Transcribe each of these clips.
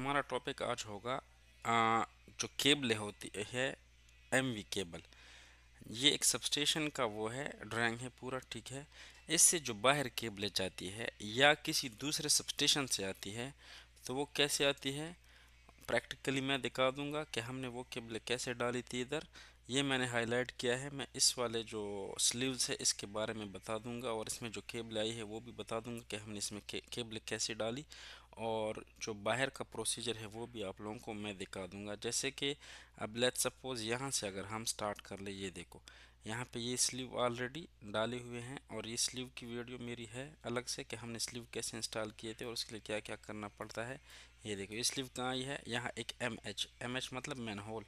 हमारा टॉपिक आज होगा जो केबल होती है, एमवी केबल। ये एक सबस्टेशन का वो है, ड्राइंग है पूरा, ठीक है। इससे जो बाहर केबल जाती है या किसी दूसरे सबस्टेशन से आती है, तो वो कैसे आती है प्रैक्टिकली मैं दिखा दूंगा कि हमने वो केबल कैसे डाली थी इधर। ये मैंने हाईलाइट किया है। मैं इस वाले जो स्लीव्स है इसके बारे में बता दूंगा, और इसमें जो केबल आई है वो भी बता दूंगा कि हमने इसमें केबल कैसे डाली, और जो बाहर का प्रोसीजर है वो भी आप लोगों को मैं दिखा दूंगा। जैसे कि अब लेट्स सपोज यहाँ से अगर हम स्टार्ट कर ले, ये देखो यहाँ पे ये स्लीव ऑलरेडी डाले हुए हैं, और ये स्लीव की वीडियो मेरी है अलग से कि हमने स्लीव कैसे इंस्टॉल किए थे और उसके लिए क्या क्या करना पड़ता है। ये देखो ये स्लीव कहाँ आई है, यहाँ एक एम एच मतलब मैन होल,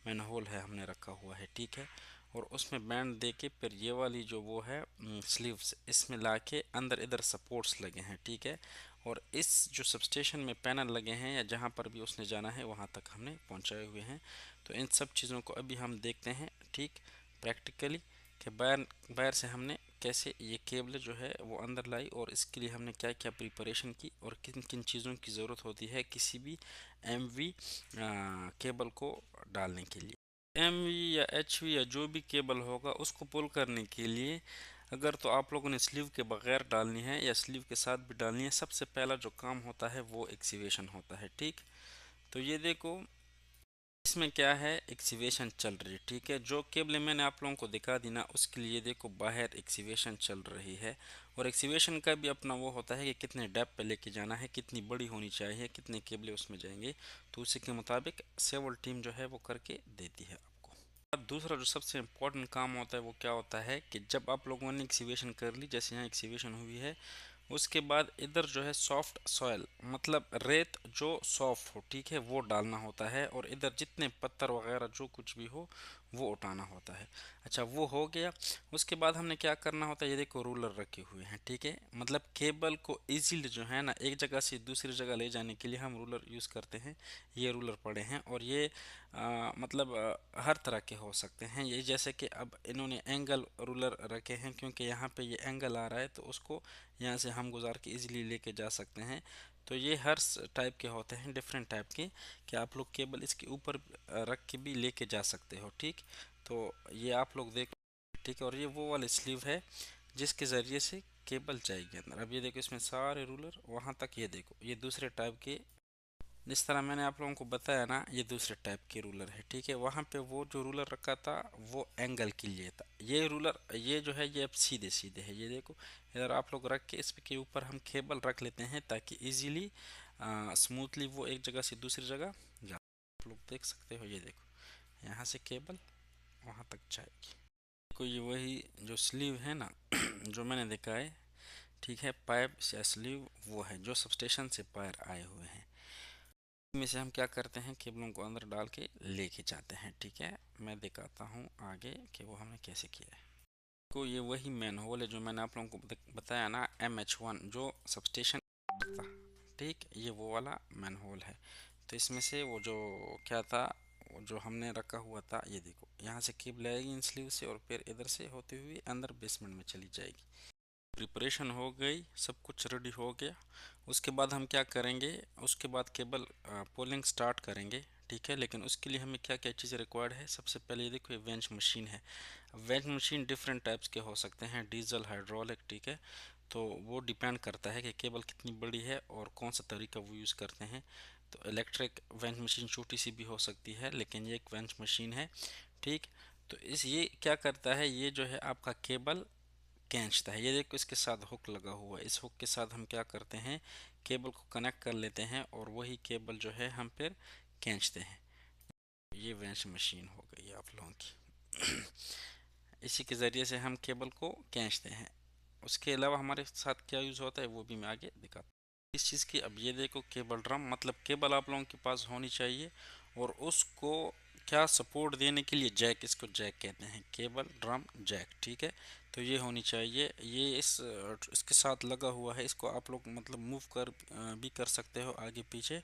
मैन होल है हमने रखा हुआ है, ठीक है। और उसमें बैंड दे के फिर ये वाली जो वो है स्लीव्स इसमें लाके अंदर इधर सपोर्ट्स लगे हैं, ठीक है। और इस जो सबस्टेशन में पैनल लगे हैं या जहाँ पर भी उसने जाना है वहाँ तक हमने पहुँचाए हुए हैं। तो इन सब चीज़ों को अभी हम देखते हैं, ठीक, प्रैक्टिकली, कि बाहर बाहर से हमने कैसे ये केबल जो है वो अंदर लाई, और इसके लिए हमने क्या क्या प्रिपरेशन की और किन किन चीज़ों की ज़रूरत होती है किसी भी एमवी केबल को डालने के लिए। एमवी या एचवी या जो भी केबल होगा उसको पुल करने के लिए अगर तो आप लोगों ने स्लीव के बगैर डालनी है या स्लीव के साथ भी डालनी है, सबसे पहला जो काम होता है वो एक्सीवेशन होता है, ठीक। तो ये देखो इसमें क्या है, एक्सीवेशन चल रही है, ठीक है। जो केबल मैंने आप लोगों को दिखा दी ना, उसके लिए देखो बाहर एक्सीवेशन चल रही है। और एक्सीवेशन का भी अपना वो होता है कि कितने डेप्थ पे लेके जाना है, कितनी बड़ी होनी चाहिए, कितने केबल उसमें जाएंगे, तो उसी के मुताबिक सेवल टीम जो है वो करके देती है आपको। अब दूसरा जो सबसे इम्पोर्टेंट काम होता है वो क्या होता है कि जब आप लोगों ने एक्सीवेशन कर ली, जैसे यहाँ एक्सीवेशन हुई है, उसके बाद इधर जो है सॉफ्ट सॉयल मतलब रेत जो सॉफ्ट हो, ठीक है, वो डालना होता है, और इधर जितने पत्थर वगैरह जो कुछ भी हो वो उठाना होता है। अच्छा वो हो गया। उसके बाद हमने क्या करना होता है, ये देखो रूलर रखे हुए हैं, ठीक है। मतलब केबल को इजीली जो है ना एक जगह से दूसरी जगह ले जाने के लिए हम रूलर यूज़ करते हैं। ये रूलर पड़े हैं, और ये मतलब हर तरह के हो सकते हैं। ये जैसे कि अब इन्होंने एंगल रूलर रखे हैं, क्योंकि यहाँ पे ये एंगल आ रहा है तो उसको यहाँ से हम गुजार के इजीली लेके जा सकते हैं। तो ये हर टाइप के होते हैं, डिफरेंट टाइप के, कि आप लोग केबल इसके ऊपर रख के भी लेके जा सकते हो, ठीक। तो ये आप लोग देख, ठीक है। और ये वो वाली स्लीव है जिसके ज़रिए से केबल जाएगी अंदर। अब ये देखो इसमें सारे रूलर वहाँ तक, ये देखो ये दूसरे टाइप के, जिस तरह मैंने आप लोगों को बताया ना, ये दूसरे टाइप के रूलर है, ठीक है। वहाँ पे वो जो रूलर रखा था वो एंगल के लिए था। ये रूलर ये जो है ये अब सीधे सीधे है, ये देखो इधर आप लोग रख के इसके ऊपर हम केबल रख लेते हैं ताकि इजीली स्मूथली वो एक जगह से दूसरी जगह जा। आप लोग देख सकते हो, ये देखो यहाँ से केबल वहाँ तक जाएगी। देखो ये वही जो स्लीव है ना जो मैंने देखा है, ठीक है, पाइप या स्लीव वो है जो सबस्टेशन से पायर आए हुए हैं। में से हम क्या करते हैं, केबलों को अंदर डाल के लेके जाते हैं, ठीक है। मैं दिखाता हूँ आगे कि वो हमने कैसे किया है। तो ये वही मैन होल है जो मैंने आप लोगों को बताया ना, MH1 जो सबस्टेशन था, ठीक, ये वो वाला मैन होल है। तो इसमें से वो जो क्या था, वो जो हमने रखा हुआ था, ये देखो यहाँ से केबल आएगी इन स्लीव से और फिर इधर से होते हुए अंदर बेसमेंट में चली जाएगी। प्रिपरेशन हो गई, सब कुछ रेडी हो गया। उसके बाद हम क्या करेंगे, उसके बाद केबल पोलिंग स्टार्ट करेंगे, ठीक है। लेकिन उसके लिए हमें क्या क्या चीज़ें रिक्वायर्ड है, सबसे पहले ये देखो ये वेंच मशीन है। वेंच मशीन डिफरेंट टाइप्स के हो सकते हैं, डीजल, हाइड्रोलिक, ठीक है। तो वो डिपेंड करता है कि केबल कितनी बड़ी है और कौन सा तरीका वो यूज़ करते हैं। तो इलेक्ट्रिक वेंच मशीन छोटी सी भी हो सकती है, लेकिन ये एक वेंच मशीन है, ठीक। तो इस ये क्या करता है, ये जो है आपका केबल खींचता है। ये देखो इसके साथ हुक लगा हुआ है, इस हुक के साथ हम क्या करते हैं, केबल को कनेक्ट कर लेते हैं और वही केबल जो है हम फिर खींचते हैं। ये वेंच मशीन हो गई आप लोगों की इसी के ज़रिए से हम केबल को खींचते हैं। उसके अलावा हमारे साथ क्या यूज़ होता है वो भी मैं आगे दिखाता हूँ इस चीज़ की। अब ये देखो केबल ड्रम, मतलब केबल आप लोगों के पास होनी चाहिए, और उसको क्या सपोर्ट देने के लिए जैक, इसको जैक कहते हैं, केबल ड्रम जैक, ठीक है। तो ये होनी चाहिए, ये इसके साथ लगा हुआ है। इसको आप लोग मतलब मूव कर भी कर सकते हो आगे पीछे,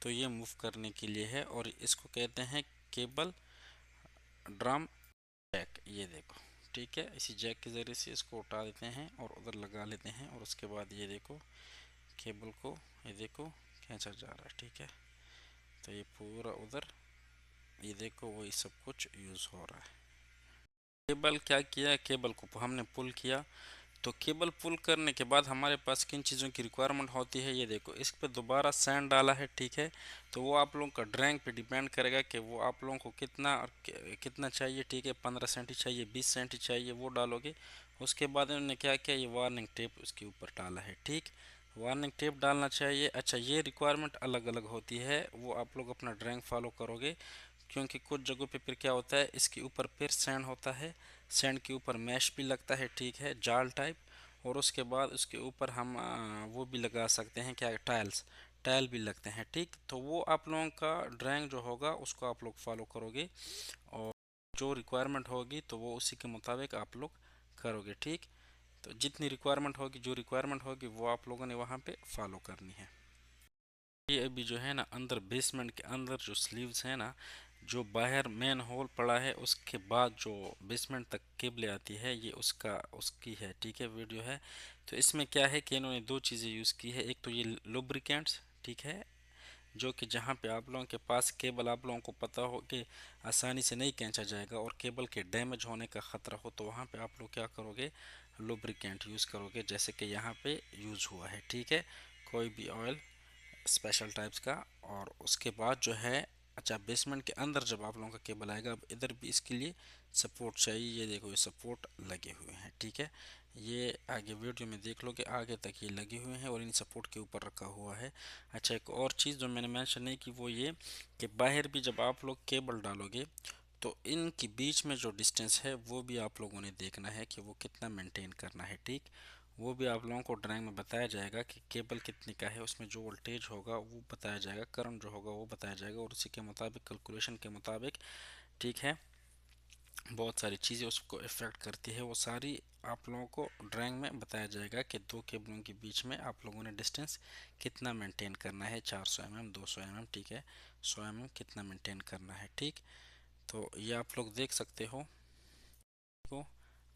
तो ये मूव करने के लिए है, और इसको कहते हैं केबल ड्रम जैक। ये देखो, ठीक है, इसी जैक के ज़रिए से इसको उठा देते हैं और उधर लगा लेते हैं, और उसके बाद ये देखो केबल को, ये देखो खींचा जा रहा है, ठीक है। तो ये पूरा उधर, ये देखो वही सब कुछ यूज़ हो रहा है। केबल क्या किया, केबल को हमने पुल किया। तो केबल पुल करने के बाद हमारे पास किन चीज़ों की रिक्वायरमेंट होती है, ये देखो इस पे दोबारा सैंड डाला है, ठीक है। तो वो आप लोगों का ड्राइंग पे डिपेंड करेगा कि वो आप लोगों को कितना और कितना चाहिए, ठीक है। 15 सेंटी चाहिए, 20 सेंटी चाहिए, वो डालोगे। उसके बाद उन्होंने क्या किया, ये वार्निंग टेप उसके ऊपर डाला है, ठीक। वार्निंग टेप डालना चाहिए। अच्छा, ये रिक्वायरमेंट अलग अलग होती है, वो आप लोग अपना ड्राइंग फॉलो करोगे, क्योंकि कुछ जगहों पे फिर क्या होता है, इसके ऊपर फिर सैंड होता है, सैंड के ऊपर मैश भी लगता है, ठीक है, जाल टाइप। और उसके बाद उसके ऊपर हम वो भी लगा सकते हैं, क्या, टाइल्स, टाइल भी लगते हैं, ठीक। तो वो आप लोगों का ड्राइंग जो होगा उसको आप लोग फॉलो करोगे, और जो रिक्वायरमेंट होगी तो वो उसी के मुताबिक आप लोग करोगे, ठीक। तो जितनी रिक्वायरमेंट होगी, जो रिक्वायरमेंट होगी वो आप लोगों ने वहाँ पे फॉलो करनी है। ये अभी जो है ना, अंदर बेसमेंट के अंदर जो स्लीव्स है ना, जो बाहर मेन होल पड़ा है, उसके बाद जो बेसमेंट तक केबल आती है, ये उसका उसकी है, ठीक है, वीडियो है। तो इसमें क्या है कि इन्होंने दो चीज़ें यूज़ की है। एक तो ये लुब्रिकेंट्स, ठीक है, जो कि जहाँ पे आप लोगों के पास केबल, आप लोगों को पता हो कि आसानी से नहीं खींचा जाएगा और केबल के डैमेज होने का ख़तरा हो, तो वहाँ पे आप लोग क्या करोगे, लुब्रिकेंट यूज़ करोगे, जैसे कि यहाँ पे यूज़ हुआ है, ठीक है, कोई भी ऑयल स्पेशल टाइप्स का। और उसके बाद जो है, अच्छा, बेसमेंट के अंदर जब आप लोगों का केबल आएगा, अब इधर भी इसके लिए सपोर्ट चाहिए, ये देखो ये सपोर्ट लगे हुए हैं, ठीक है। ये आगे वीडियो में देख लोगे, आगे तक ये लगे हुए हैं और इन सपोर्ट के ऊपर रखा हुआ है। अच्छा, एक और चीज़ जो मैंने मेंशन नहीं की, वो ये कि बाहर भी जब आप लोग केबल डालोगे, तो इनके बीच में जो डिस्टेंस है वो भी आप लोगों ने देखना है कि वो कितना मेंटेन करना है, ठीक। वो भी आप लोगों को ड्राइंग में बताया जाएगा कि केबल कितने का है, उसमें जो वोल्टेज होगा वो बताया जाएगा, करंट जो होगा वो बताया जाएगा, और उसी के मुताबिक, कैलकुलेशन के मुताबिक, ठीक है, बहुत सारी चीज़ें उसको इफ़ेक्ट करती है, वो सारी आप लोगों को ड्राइंग में बताया जाएगा कि दो केबलों के बीच में आप लोगों ने डिस्टेंस कितना मेंटेन करना है, 400 mm, 200 mm, ठीक है, 100 mm कितना मेंटेन करना है, ठीक। तो ये आप लोग देख सकते हो को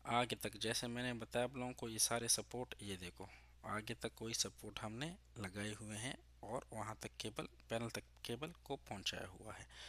आगे तक, जैसे मैंने बताया आप लोगों को, ये सारे सपोर्ट, ये देखो आगे तक कोई सपोर्ट हमने लगाए हुए हैं और वहाँ तक केबल, पैनल तक केबल को पहुँचाया हुआ है।